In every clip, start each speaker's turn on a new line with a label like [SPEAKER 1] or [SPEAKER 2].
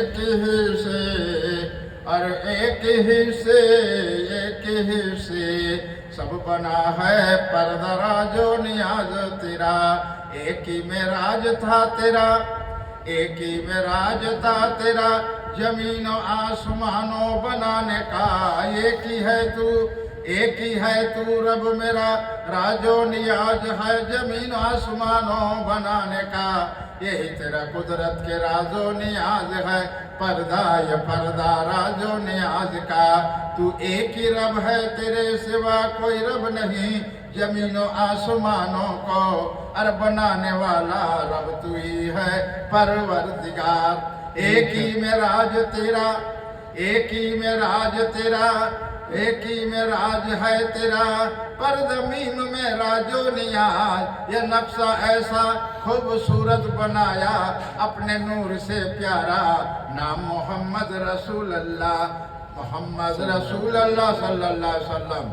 [SPEAKER 1] ایک ہی سے، اور ایک ہی سے، ایک ہی سے سب بنا ہے پردہ راج و نیاز تیرا۔ ایک ہی معراج تھا تیرا، ایک ہی معراج تھا تیرا، زمین و آسمانوں بنانے کا۔ ایک ہی ہے تو، ایک ہی ہے تو رب میرا، راج و نیاز ہے زمین و آسمانوں بنانے کا۔ یہی تیرا قدرت کے راز و نیاز ہے، پردہ یہ پردہ راز و نیاز کا۔ تو ایک ہی رب ہے، تیرے سوا کوئی رب نہیں، زمین و آسمانوں کو اور بنانے والا رب تو ہی ہے پروردگار۔ ایک ہی معراج تیرا، ایک ہی معراج تیرا، ایک ہی معراج ہے تیرا، پر زمین میں راج و نیاز۔ یہ نقشہ ایسا خوبصورت بنایا اپنے نور سے پیارا، نام محمد رسول اللہ، محمد رسول اللہ صلی اللہ علیہ وسلم۔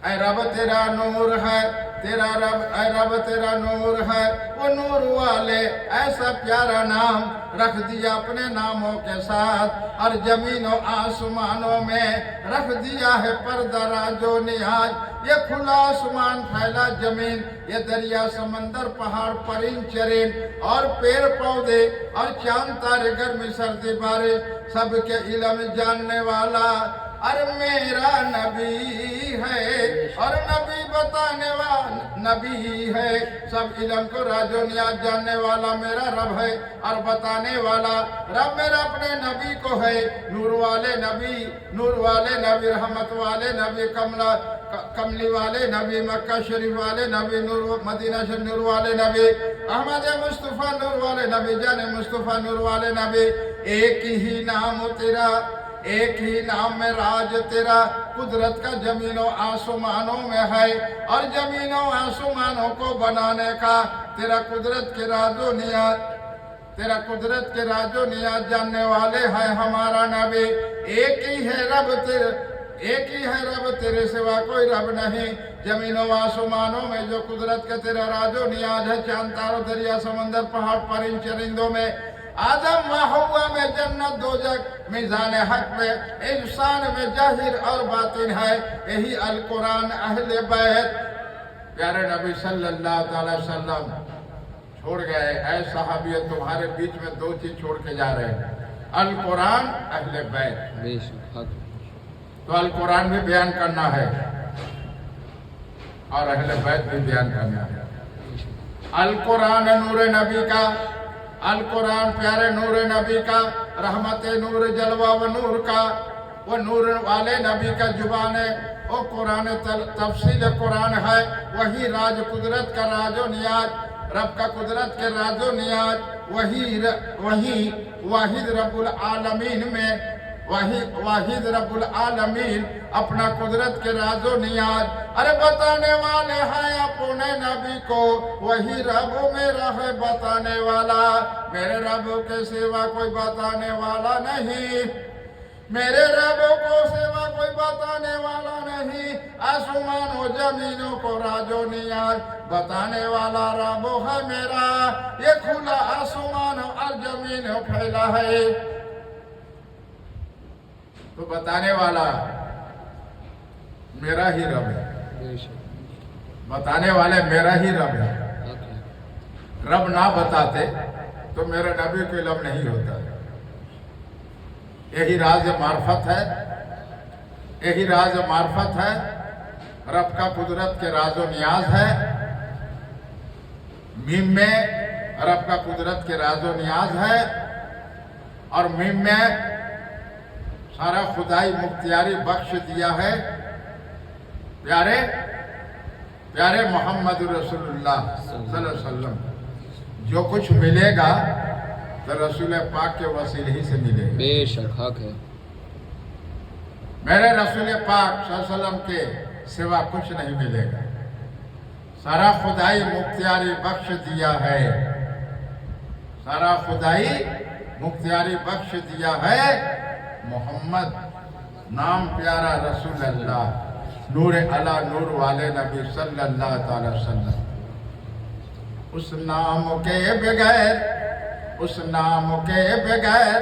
[SPEAKER 1] اے رب تیرا نور ہے، تیرا رب، اے رب تیرا نور ہے، وہ نور والے ایسا پیارا نام رکھ دیا اپنے ناموں کے ساتھ، اور زمین و آسمانوں میں رکھ دیا ہے پردہ راج و نیاز۔ یہ کھلا آسمان، پھیلا زمین، یہ دریا سمندر پہاڑ پرند چرند اور پیڑ پودے اور چاند تارے، گرمی سردی بارش، سب کے علم جاننے والا اور میرا نبی ہے، اور نبی بتانے والا نبی ہے۔ سب علم کو راج و نیاز جاننے والا میرا رب ہے، اور بتانے والا رب میرا اپنے نبی کو ہے۔ نور والے نبی، نور والے نبی، رحمت والے نبی، کملی والے نبی، مکہ شریف والے نبی، نور مدینہ شریف نور والے نبی، احمد مصطفیٰ نور والے نبی، جان مصطفیٰ نور والے نبی۔ ایک ہی نام تیرا، ایک ہی نام میں راج تیرا، قدرت کا زمین و آسمانوں میں ہے، اور زمین و آسمانوں کو بنانے کا تیرا قدرت کے راز و نیاز، تیرا قدرت کے راز و نیاز جاننے والے ہے ہمارا نبی۔ ایک ہی ہے رب تیرے، ایک ہی ہے رب تیرے سوا کوئی رب نہیں، زمین و آسمانوں میں جو قدرت کا تیرا راز و نیاز ہے، چاند تاروں دریا سمندر پہاڑ پرند چرندوں میں، آدم و حوا میں جنت دوزخ، میزان حق میں، انسان میں ظاہر اور باطن ہے۔ یہی القرآن اہل بیت پیارے نبی صلی اللہ علیہ وسلم چھوڑ گئے۔ اے صحابیت، تمہارے بیچ میں دو چیز چھوڑ کے جا رہے ہیں، القرآن، اہل بیت۔ تو القرآن بھی بیان کرنا ہے اور اہل بیت بھی بیان کرنا ہے۔ القرآن نور نبی کا، القرآن پیارے نور نبی کا، رحمت نور جلوہ و نور کا، وہ نور والے نبی کا زبان ہے، وہ قرآن تفصیل قرآن ہے، وہی راج قدرت کا راج و نیاز، رب کا قدرت کے راج و نیاز، وہی واحد رب العالمین میں، واحد رب العالمین اپنا قدرت کے راز و نیاز، ارے بتانے والے ہیں اپنے نبی کو، وہی رب میرا ہے بتانے والا، میرے رب کے سوا کوئی بتانے والا نہیں، میرے رب کو سوا کوئی بتانے والا نہیں، آسمان و زمینوں کو راج و نیاز بتانے والا رب ہے میرا، یہ کھلا آسمان اور زمین پھیلا ہے، تو بتانے والا میرا ہی رب ہے، بتانے والے میرا ہی رب ہے۔ رب نہ بتاتے تو میرے نبی کو علم نہیں ہوتا۔ یہی راز معرفت ہے، یہی راز معرفت ہے، رب کا قدرت کے راز و نیاز ہے۔ میم میں رب کا قدرت کے راز و نیاز ہے، اور میم میں سارا خدائی مختیاری بخش دیا ہے پیارے پیارے محمد رسول اللہ صلی اللہ علیہ وسلم۔ جو کچھ ملے گا تو رسول پاک کے وسیلے ہی سے ملے گا۔
[SPEAKER 2] بے شک حق ہے،
[SPEAKER 1] میرے رسول پاک صلی اللہ علیہ وسلم کے سوا کچھ نہیں ملے گا، سارا خدائی مختیاری بخش دیا ہے، سارا خدائی مختیاری بخش دیا ہے۔ محمد نام پیارا رسول اللہ، نور علا نور والے نبی صلی اللہ تعالی وسلم۔ اس نام کے بغیر، اس نام کے بغیر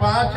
[SPEAKER 1] 5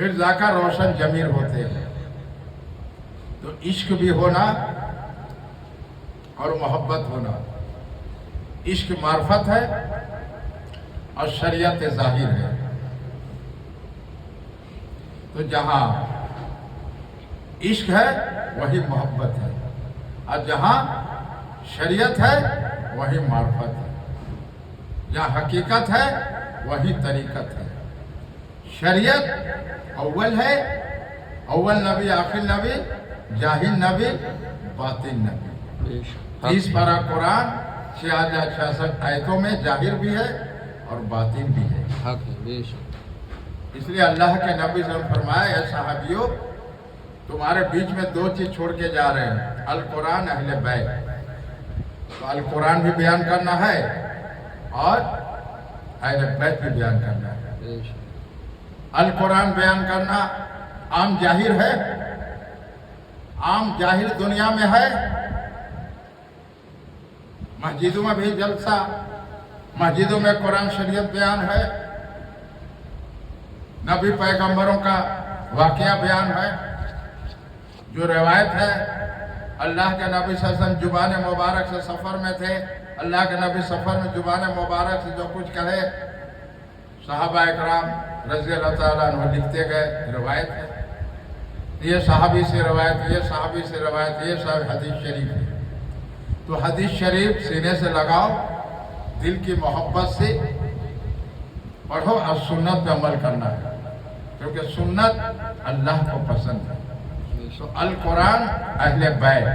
[SPEAKER 1] پھر جا کر روشن ضمیر ہوتے ہیں. تو عشق بھی ہونا اور محبت ہونا. عشق معرفت ہے اور شریعت ظاہر ہے. تو جہاں عشق ہے وہی محبت ہے، اور جہاں شریعت ہے وہی معرفت ہے. جہاں حقیقت ہے وہی طریقت ہے. شریعت اول ہے، اول نبی آخر نبی، ظاہر نبی باطن نبی. 30 پارہ قرآن 66 آیتوں میں ظاہر بھی ہے اور باطن بھی ہے. اس لیے اللہ کے نبی صلی اللہ علیہ وسلم فرمایا اے صحابیوں، تمہارے بیچ میں 2 چیز چھوڑ کے جا رہے ہیں، القرآن اہل بیت. تو القرآن بھی بیان کرنا ہے اور اہل بیت بھی بیان کرنا ہے. القرآن بیان کرنا عام ظاہر ہے، عام ظاہر دنیا میں ہے. مسجدوں میں بھی جلسہ، مسجدوں میں قرآن شریعت بیان ہے، نبی پیغمبروں کا واقعہ بیان ہے. جو روایت ہے اللہ کے نبی صلی اللہ علیہ وسلم زبان مبارک سے سفر میں تھے، اللہ کے نبی سفر میں زبان مبارک سے جو کچھ کہے صحابہ اکرام رضی اللہ تعالیٰ عنہ لکھتے گئے. روایت ہے، یہ صحابی سے روایت، یہ صحابی سے روایت، یہ سب حدیث شریف ہے. تو حدیث شریف سینے سے لگاؤ، دل کی محبت سے پڑھو اور سنت پہ عمل کرنا ہے، کیونکہ سنت اللہ کو پسند ہے. تو القرآن اہل بیت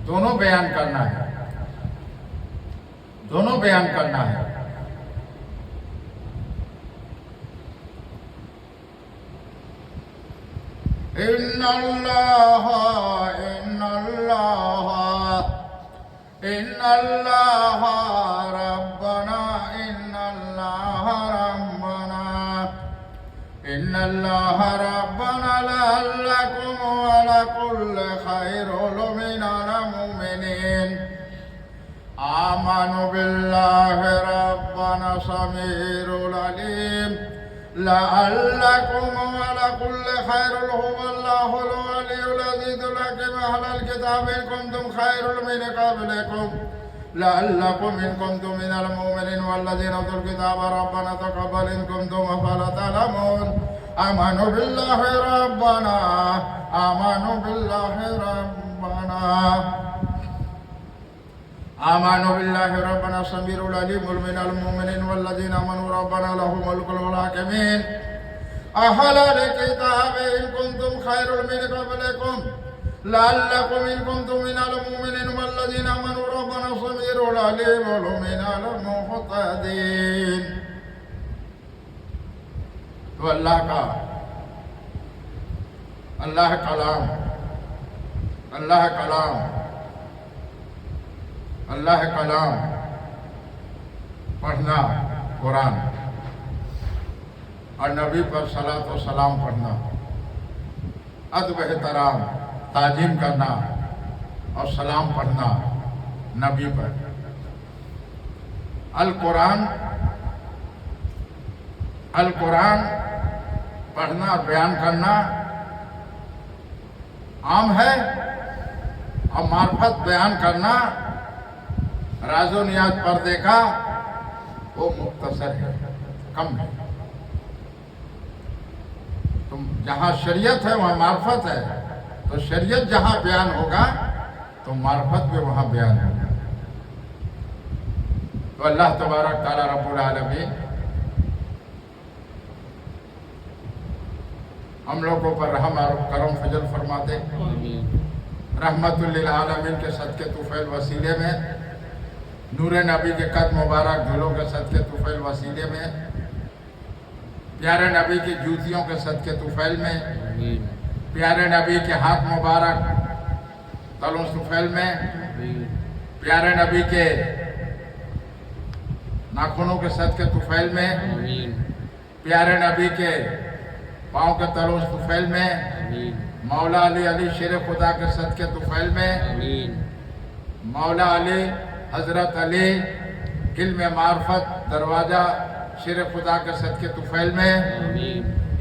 [SPEAKER 1] دونوں بیان کرنا ہے، دونوں بیان کرنا ہے. ان اللہ ربنا ان اللہ ربنا لعلکم ولکل خیر من المؤمنین آمنوا باللہ ربنا سمیع العلیم لعلکم ولکل خیر هو اللہ العلی العزیز الحکیم اہل الکتاب ان کنتم خیر من قبلکم لعلکم ان کنتم من المؤمنین والذین اوتوا الکتاب ربنا تقبل ان کنتم افلا تعلمون آمنوا باللہ ربنا آمنوا باللہ ربنا سمیع العلیم من المؤمنین والذین آمنوا ربنا لهم ملک الحاکمین اہل الکتاب ان کنتم خیر من قبلکم لعلکم ان کنتم من المؤمنین والذین آمنوا ربنا سمیع العلیم من المہتدین. تو اللہ کا اللہ کلام پڑھنا قرآن اور نبی پر صلاۃ و سلام پڑھنا، ادب احترام تعظیم کرنا اور سلام پڑھنا نبی پر. القرآن پڑھنا اور بیان کرنا عام ہے، اور معرفت بیان کرنا راز و نیاز پردے کا وہ مختصر ہے، کم ہے. تو جہاں شریعت ہے وہاں معرفت ہے، تو شریعت جہاں بیان ہوگا تو معرفت بھی وہاں بیان ہوگا. تو اللہ تبارک تعالیٰ رب العالمین ہم لوگوں پر رحم اور کرم فضل فرما دے. رحمت للعالمین کے صدقے طفیل وسیلے میں، نور نبی کے قد مبارک دھولوں کے صدقے طفیل وسیلے میں، پیارے نبی کی جوتیوں کے صدقے طفیل میں، پیارے نبی کے ہاتھ مبارک تلوں طفیل میں، پیارے نبی کے ناخنوں کے صدقے طفیل میں، پیارے نبی کے پاؤں کے تلوں طفیل میں، مولا علی شیر خدا کے صدقے طفیل میں، مولا علی حضرت علی علم معرفت دروازہ شیر خدا کے صدقے طفیل میں،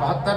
[SPEAKER 1] 72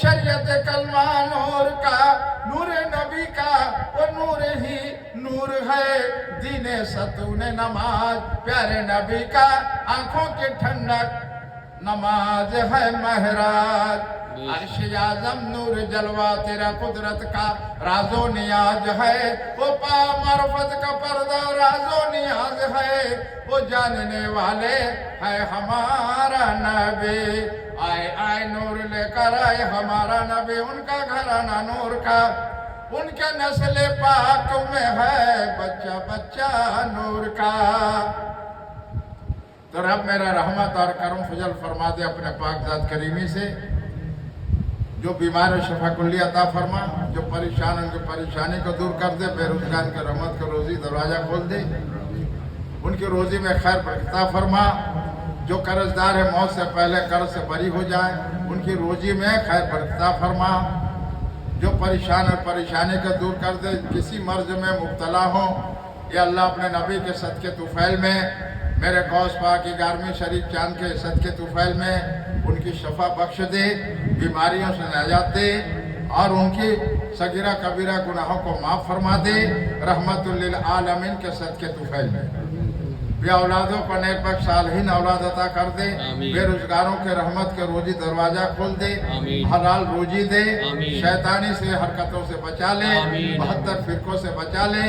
[SPEAKER 1] شریعت کلمہ نور کا، نور نبی کا وہ نور ہی نور ہے، دین ستون نماز پیارے نبی کا، آنکھوں کی ٹھنڈک نماز ہے مہراج، عرش اعظم نور جلوہ تیرا قدرت کا راز و نیاز ہے، وہ پا معرفت کا پردہ راز و نیاز ہے، وہ جاننے والے ہے ہمارا نبی، آئے آئے نور لے کر آئے ہمارا نبی، ان کا گھرانہ نور کا، ان کے نسل پاک میں ہے بچہ بچہ نور کا۔ تو رب میرا رحمت اور کرم فضل فرما دے اپنے پاک ذات کریمی سے، جو بیمار و شفا کلی عطا فرما، جو پریشان ان کی پریشانی کو دور کر دے، بے روزگار کے رحمت کو روزی دروازہ کھول دے، ان کی روزی میں خیر عطا فرما، جو قرض دار ہے موت سے پہلے قرض سے بری ہو جائے، ان کی روزی میں خیر عطا فرما، جو پریشان اور پریشانی کو دور کر دے، کسی مرض میں مبتلا ہو، یا اللہ اپنے نبی کے صدقے طفیل میں، میرے غوث پاک کی 11ویں شریف چاند کے صدقے طفیل میں ان کی شفا بخش دے، بیماریوں سے نجات دے، اور ان کی صغیرہ کبیرہ گناہوں کو معاف فرما دے، رحمت للعالمین کے صدقے طفیل میں بے اولادوں کو نیک بخت صالحین اولاد عطا کر دے، بے روزگاروں کے رحمت کے روزی دروازہ کھول دے، حلال روزی دے، شیطانی سے حرکتوں سے بچا لے، 72 فرقوں سے بچا لے،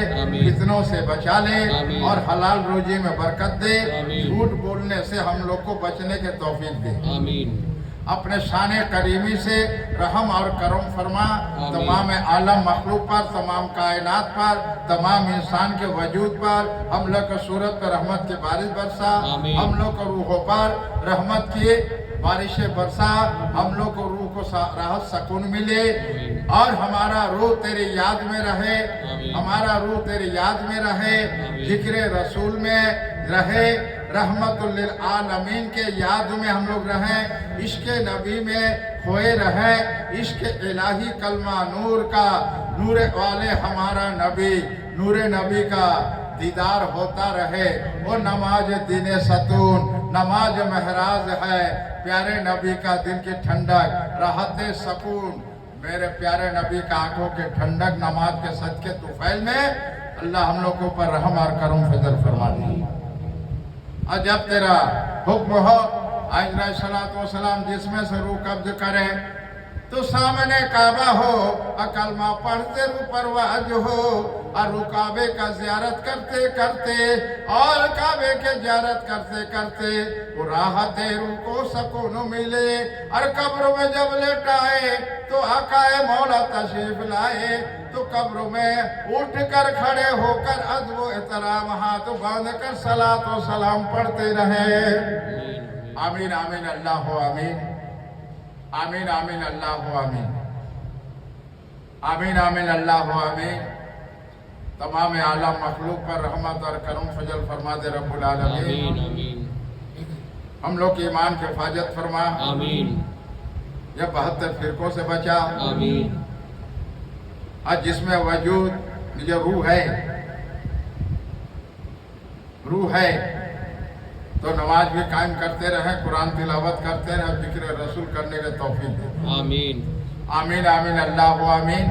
[SPEAKER 1] فتنوں سے بچا لے، اور حلال روزی میں برکت دے، جھوٹ بولنے سے ہم لوگ کو بچنے کے توفیق دے، اپنے شان کریمی سے رحم اور کرم فرما، تمام عالم مخلوق پر، تمام کائنات پر، تمام انسان کے وجود پر، ہم لوگ کو صورت پر رحمت کی بارش برسا، ہم لوگ کو روحوں پر رحمت کی بارشیں برسا، ہم لوگ کو روح کو راحت سکون ملے، اور ہمارا روح تیری یاد میں رہے، ہمارا روح تیری یاد میں رہے، ذکر رسول میں رہے، رحمت للعالمین کے یاد میں ہم لوگ رہیں، عشق نبی میں کھوئے رہیں، عشق الہی کلمہ نور کا، نور والے ہمارا نبی، نور نبی کا دیدار ہوتا رہے، وہ نماز دین ستون، نماز مہراز ہے، پیارے نبی کا دل کی ٹھنڈک، راحت سکون، میرے پیارے نبی کا آنکھوں کی ٹھنڈک نماز کے صدقے طفیل میں اللہ ہم لوگ کو پر رحم اور کرم فضل فرما دی۔ اور جب تیرا حکم ہو علیہ السلام جس میں سے روح قبض کرے تو سامنے کعبہ ہو، کلمہ پڑھتے روح پرواز ہو، اور روح کعبے کا زیارت کرتے کرتے، اور کعبے کے زیارت کرتے کرتے وہ راحت روح کو سکون ملے، اور قبر میں جب لیٹائے تو آقا مولا تشریف لائے، تو قبر میں اٹھ کر کھڑے ہو کر ادب و احترام ہاتھ باندھ کر صلاۃ و سلام پڑھتے رہے۔ آمین آمین اللہ آمین، آمین آمین اللہ آمین، آمین آمین اللہ آمین۔ تمام عالم مخلوق پر رحمت اور کرم فضل فرما دے رب العالمین، ہم لوگ کی ایمان کی حفاظت فرما، یہ 72 فرقوں سے بچا، اور جس میں وجود جو روح ہے تو نماز بھی قائم کرتے رہیں، قرآن تلاوت کرتے رہیں، ذکر رسول کرنے کے توفیق دے، آمین آمین آمین اللہ آمین۔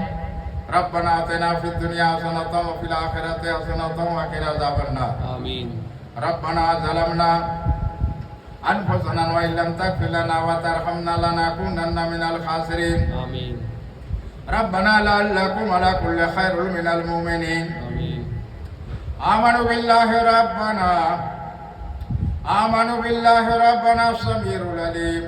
[SPEAKER 1] ربنا آتنا فی الدنیا حسنۃ وفی الآخرۃ حسنۃ وقنا عذاب النار، آمین۔ ربنا ظلمنا انفسنا وان لم تغفر لنا وترحمنا لنكونن من الخاسرین، آمین۔ ربنا لعلکم علی کل خیر من المؤمنین، آمنوا باللہ ربنا السمیع العلیم،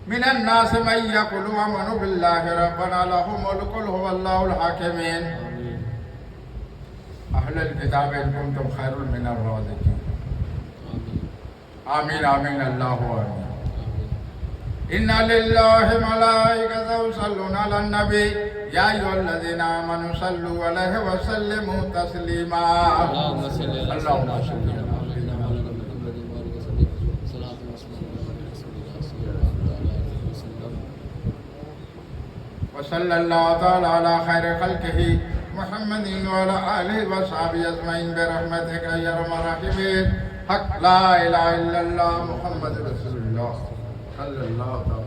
[SPEAKER 1] من الناس من یقول آمنوا باللہ ربنا لہ ملک هو اللہ الحاکمین، اہل الکتاب ان کنتم خیر من الرازقین، آمین آمین اللہ آمین۔ ان للہ ملائکۃ یصلون علی النبی یا ایھا الذین آمنوا صلوا علیہ وسلموا تسلیما، اللہم صل علی وصلی اللہ تعالی علی خیر خلقہ محمد وعلی آلہ وصحبہ اجمعین برحمتک یا ارحم الراحمین، حق لا الہ الا اللہ محمد رسول اللہ صلی اللہ تعالی